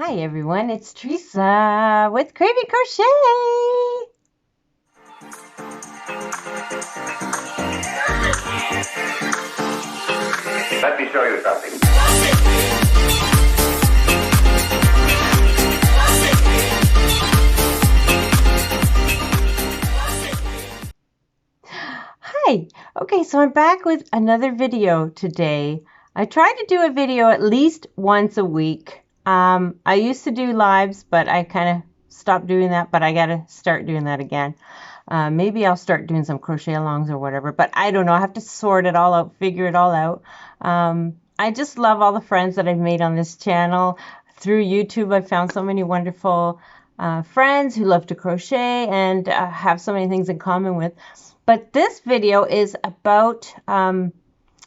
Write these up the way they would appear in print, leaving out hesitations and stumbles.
Hi everyone, it's Teresa with Crochet. Let me show you something. Hi, okay, so I'm back with another video today. I try to do a video at least once a week. I used to do lives, but I kind of stopped doing that, but I gotta start doing that again. Maybe I'll start doing some crochet alongs or whatever, but I don't know. I have to sort it all out, figure it all out. I just love all the friends that I've made on this channel. Through YouTube, I've found so many wonderful friends who love to crochet and have so many things in common with. But this video is about,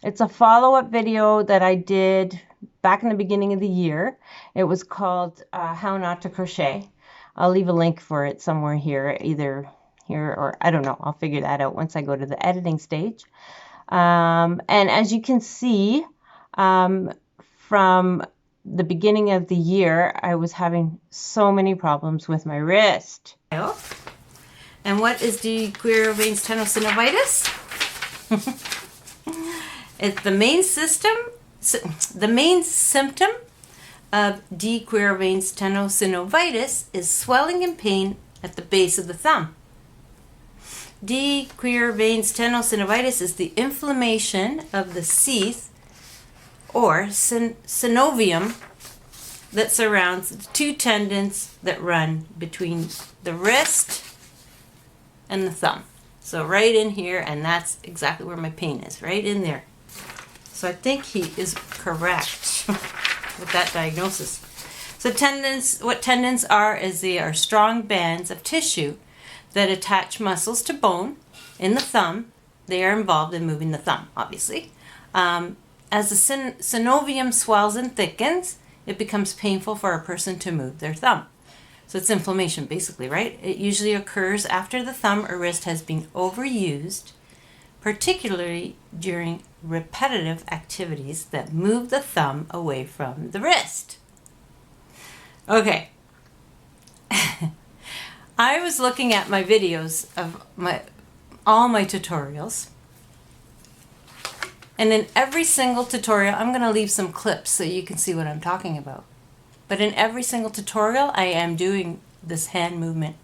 it's a follow-up video that I did back in the beginning of the year. It was called How Not to Crochet. I'll leave a link for it somewhere here, either here or I don't know. I'll figure that out once I go to the editing stage. And as you can see, from the beginning of the year, I was having so many problems with my wrist. And what is Quervain's Tenosynovitis? It's the main symptom of Quervain's Tenosynovitis is swelling and pain at the base of the thumb. Quervain's Tenosynovitis is the inflammation of the sheath or synovium that surrounds the two tendons that run between the wrist and the thumb. So right in here, and that's exactly where my pain is, right in there. So I think he is correct with that diagnosis. So what tendons are is they are strong bands of tissue that attach muscles to bone in the thumb. They are involved in moving the thumb, obviously. As the synovium swells and thickens, it becomes painful for a person to move their thumb. So it's inflammation, basically, right? It usually occurs after the thumb or wrist has been overused, particularly during repetitive activities that move the thumb away from the wrist. Okay. I was looking at my videos of all my tutorials. And in every single tutorial, I'm going to leave some clips so you can see what I'm talking about. But in every single tutorial, I am doing this hand movement.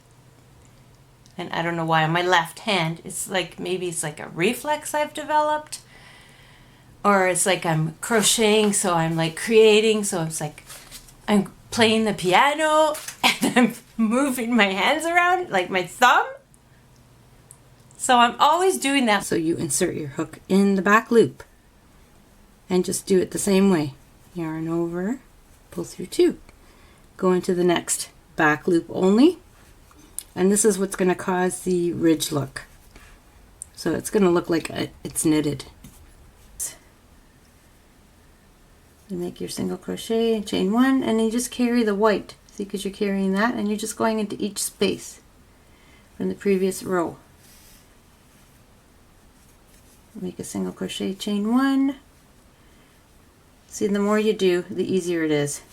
And I don't know why on my left hand, it's like, maybe it's like a reflex I've developed. Or it's like I'm crocheting, so I'm like creating, so it's like I'm playing the piano and I'm moving my hands around, like my thumb. So I'm always doing that. So you insert your hook in the back loop and just do it the same way. Yarn over, pull through two. Go into the next back loop only. And this is what's going to cause the ridge look. So it's going to look like it's knitted. You make your single crochet, chain one, and then you just carry the white. See, because you're carrying that, and you're just going into each space from the previous row. Make a single crochet, chain one. See, the more you do, the easier it is,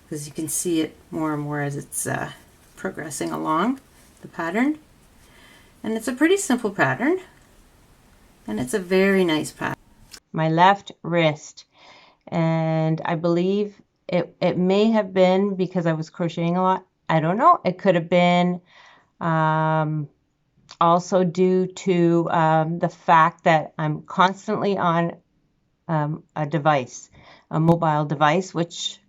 because you can see it more and more as it's progressing along the pattern. And it's a pretty simple pattern, and it's a very nice pattern. My left wrist, and I believe it may have been because I was crocheting a lot. I don't know. It could have been also due to the fact that I'm constantly on a device, a mobile device, which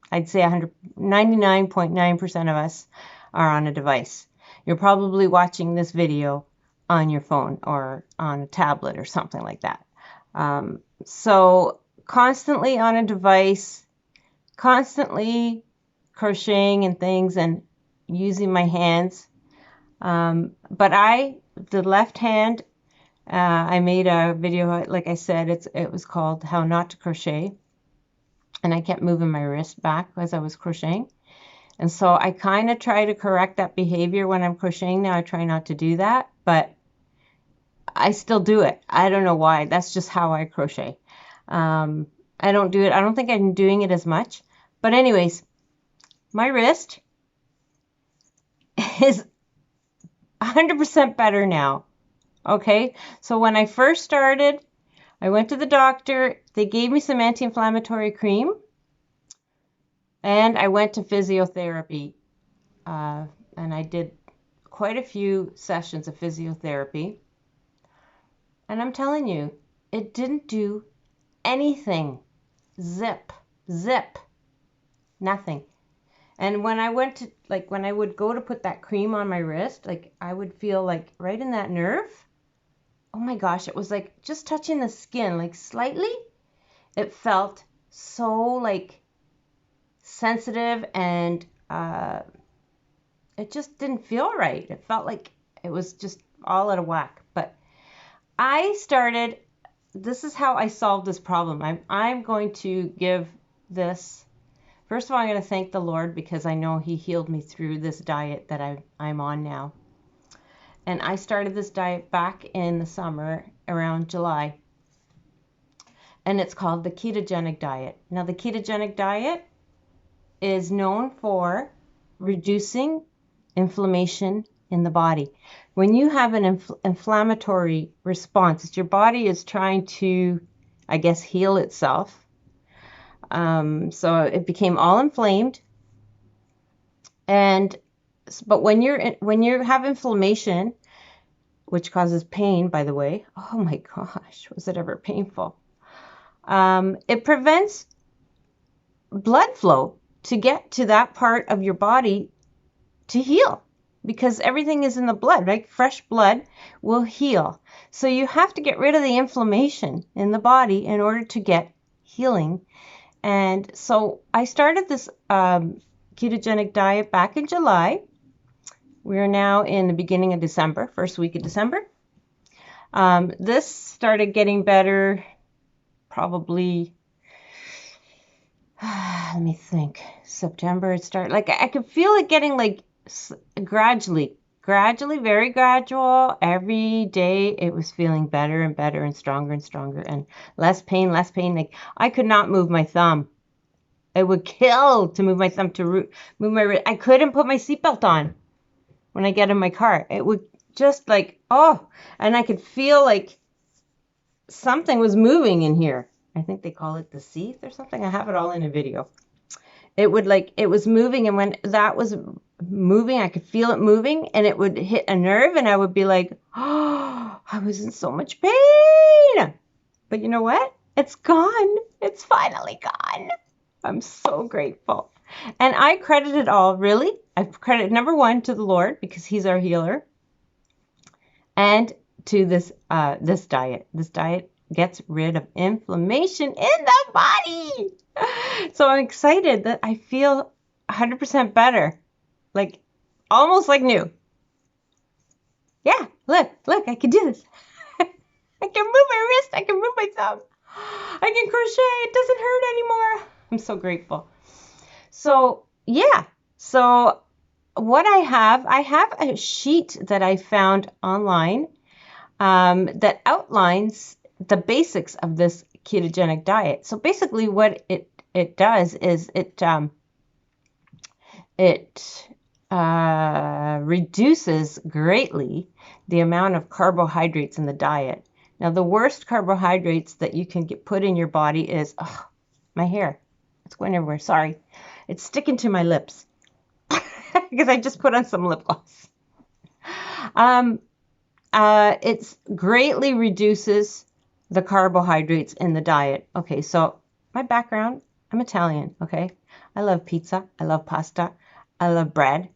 I'd say 99.9% of us are on a device. You're probably watching this video on your phone or on a tablet or something like that. So constantly on a device, constantly crocheting and things and using my hands. But the left hand, I made a video, like I said, it was called How Not to Crochet. And I kept moving my wrist back as I was crocheting. And so I kind of try to correct that behavior when I'm crocheting now. I try not to do that, but I still do it. I don't know why. That's just how I crochet. I don't do it. I don't think I'm doing it as much. But anyways, my wrist is 100% better now. Okay, so when I first started, I went to the doctor. They gave me some anti-inflammatory cream, and I went to physiotherapy. And I did quite a few sessions of physiotherapy. And I'm telling you, it didn't do anything. Zip, nothing. And when I went to, like, when I would go to put that cream on my wrist, like, I would feel like right in that nerve. Oh my gosh, it was like just touching the skin, like slightly. It felt so like sensitive, and it just didn't feel right. It felt like it was just all out of whack. But I started, this is how I solved this problem. I'm going to give this, first of all, I'm going to thank the Lord because I know He healed me through this diet that I'm on now. And I started this diet back in the summer, around July. And it's called the Ketogenic diet. Now, the Ketogenic diet is known for reducing inflammation in the body. When you have an inflammatory response, your body is trying to, I guess, heal itself. So it became all inflamed. But when you have inflammation, which causes pain, by the way, oh my gosh, was it ever painful? It prevents blood flow to get to that part of your body to heal, because everything is in the blood, right? Fresh blood will heal. So you have to get rid of the inflammation in the body in order to get healing. And so I started this ketogenic diet back in July. We're now in the beginning of December, first week of December. This started getting better probably, let me think, September it started. Like I could feel it getting like gradually, very gradual. Every day it was feeling better and better and stronger and less pain. Like I could not move my thumb. It would kill to move my thumb, to move my wrist. I couldn't put my seatbelt on when I get in my car. It would just like, oh, and I could feel like something was moving in here. I think they call it the seat or something. I have it all in a video. It was moving, and when that was moving, I could feel it moving, and it would hit a nerve, and I would be like, oh, I was in so much pain. But you know what? It's gone. It's finally gone. I'm so grateful. And I credit it all, really. I credit number one to the Lord, because He's our healer, and to this diet. This diet gets rid of inflammation in the body. So I'm excited that I feel 100% better, like almost like new. Yeah, look, I can do this. I can move my wrist, I can move my thumb, I can crochet, it doesn't hurt anymore. I'm so grateful. So yeah, so what I have a sheet that I found online that outlines the basics of this ketogenic diet. So basically what it does is it reduces greatly the amount of carbohydrates in the diet. Now, the worst carbohydrates that you can put in your body is, my hair. It's going everywhere. Sorry. It's sticking to my lips because I just put on some lip gloss. It greatly reduces the carbohydrates in the diet. Okay, so my background, I'm Italian, okay? I love pizza. I love pasta. I love bread.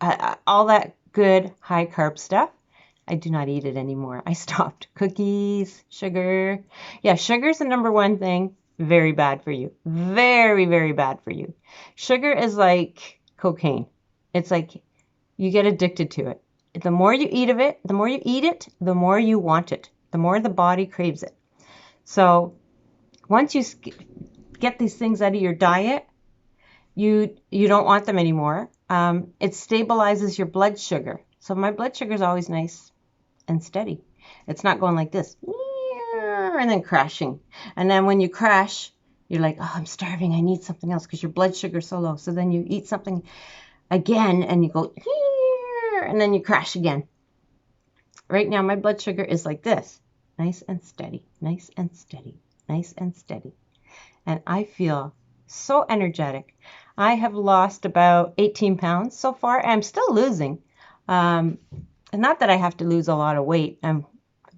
All that good high carb stuff. I do not eat it anymore. I stopped. Cookies, sugar. Yeah, sugar's the number one thing. Very bad for you. Very, very bad for you. Sugar is like cocaine. It's like you get addicted to it. The more you eat of it, the more you eat it, the more you want it. The more the body craves it. So once you get these things out of your diet, you don't want them anymore. It stabilizes your blood sugar. So my blood sugar is always nice and steady. It's not going like this and then crashing. And then when you crash, You're like, oh, I'm starving. I need something else because your blood sugar's so low. So then you eat something again and you go, and then you crash again. Right now, my blood sugar is like this. Nice and steady, nice and steady, nice and steady. And I feel so energetic. I have lost about 18 pounds so far. I'm still losing. And not that I have to lose a lot of weight,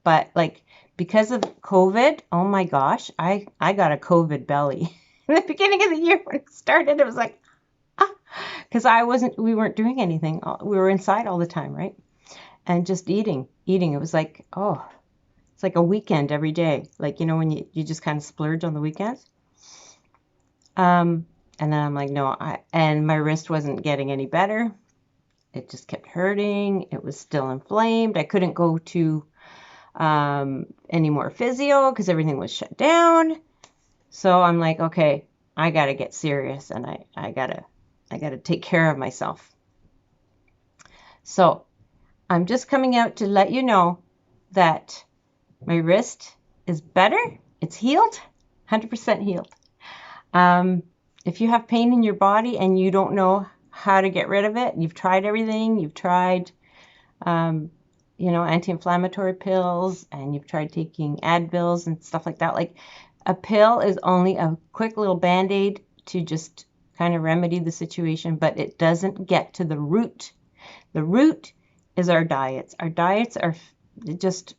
but like because of COVID, oh my gosh, I got a COVID belly. In the beginning of the year when it started, it was like, because we weren't doing anything. We were inside all the time, right? And just eating. It was like, oh, it's like a weekend every day. Like, when you just kind of splurge on the weekends. And then I'm like, no, and my wrist wasn't getting any better. It just kept hurting. It was still inflamed. I couldn't go to any more physio because everything was shut down. So I'm like, okay, I got to get serious and I got to take care of myself. So I'm just coming out to let you know that my wrist is better. It's healed, 100% healed. If you have pain in your body and you don't know how to get rid of it, you've tried everything, you've tried, anti-inflammatory pills, and you've tried taking Advils and stuff like that. Like a pill is only a quick little Band-Aid to just kind of remedy the situation, but it doesn't get to the root. The root is our diets. Our diets are just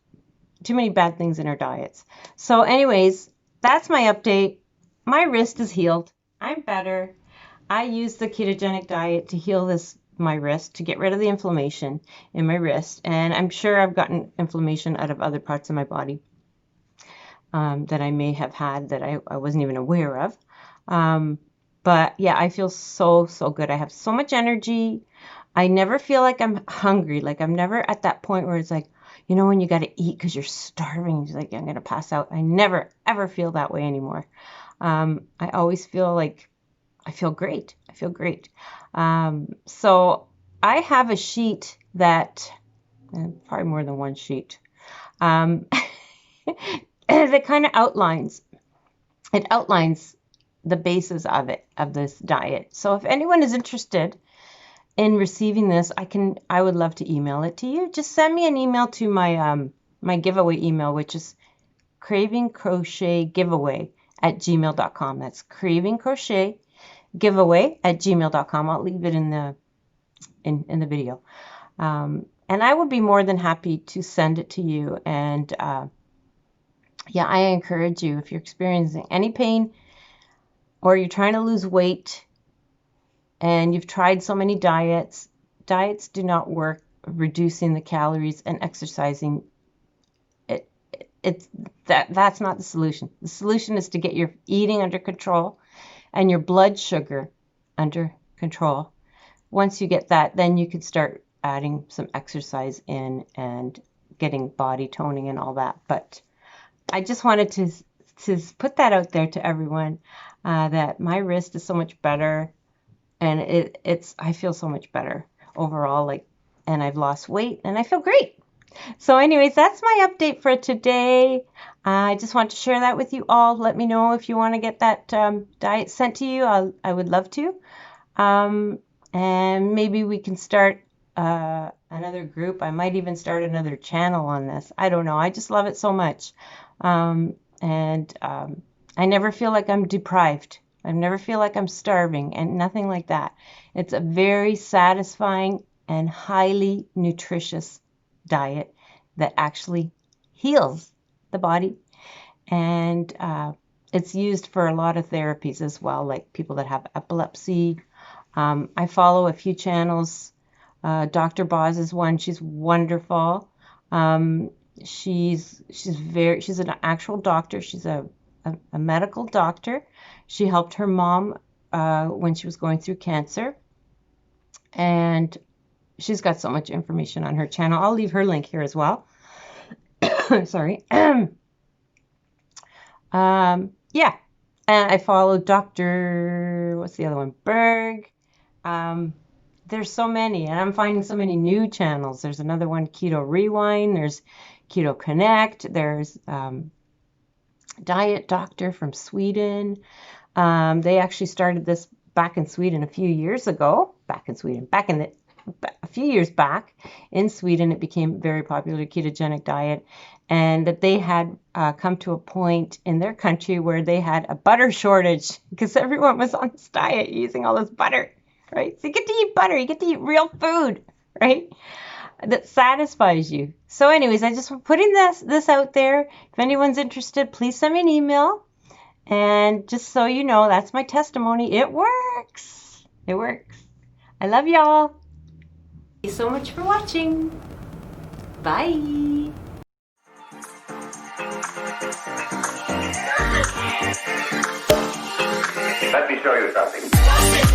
too many bad things in our diets. So anyways, that's my update. My wrist is healed. I'm better. I use the ketogenic diet to heal my wrist, to get rid of the inflammation in my wrist. And I'm sure I've gotten inflammation out of other parts of my body that I may have had that I wasn't even aware of. But yeah, I feel so, so good. I have so much energy. I never feel like I'm hungry. Like I'm never at that point where it's like, when you got to eat because you're starving. You're like, I'm going to pass out. I never, ever feel that way anymore. I always feel like I feel great. I feel great. So I have a sheet that, probably more than one sheet, that kind of outlines the basis of this diet. So if anyone is interested in receiving this, I would love to email it to you. Just send me an email to my my giveaway email, which is cravingcrochetgiveaway@gmail.com. That's cravingcrochetgiveaway@gmail.com. I'll leave it in the video. And I would be more than happy to send it to you. And yeah, I encourage you, if you're experiencing any pain or you're trying to lose weight and you've tried so many diets do not work. Reducing the calories and exercising, that's not the solution. The solution is to get your eating under control and your blood sugar under control. Once you get that, then you could start adding some exercise in and getting body toning and all that. But I just wanted to put that out there to everyone, that my wrist is so much better, and I feel so much better overall, and I've lost weight and I feel great. So anyways, that's my update for today. I just want to share that with you all. Let me know if you want to get that diet sent to you. I would love to. And maybe we can start another group. I might even start another channel on this. I don't know. I just love it so much. I never feel like I'm deprived. I never feel like I'm starving, and nothing like that. It's a very satisfying and highly nutritious diet that actually heals the body. And it's used for a lot of therapies as well, like people that have epilepsy. I follow a few channels. Dr. Boz is one. She's wonderful. She's an actual doctor. She's a medical doctor. She helped her mom when she was going through cancer. And she's got so much information on her channel. I'll leave her link here as well. Sorry. Yeah. And I follow Dr. What's the other one? Berg. There's so many, and I'm finding so many new channels. There's another one, Keto Rewind. There's Keto Connect. There's diet doctor from Sweden. They actually started this back in Sweden a few years ago. A few years back in Sweden, it became very popular, ketogenic diet, and that they had come to a point in their country where they had a butter shortage because everyone was on this diet using all this butter, right? So you get to eat butter, you get to eat real food, right? That satisfies you. So anyways, I just putting this out there. If anyone's interested, please send me an email. And just so you know, that's my testimony. It works. It works. I love y'all. Thank you so much for watching. Bye. Let me show you something.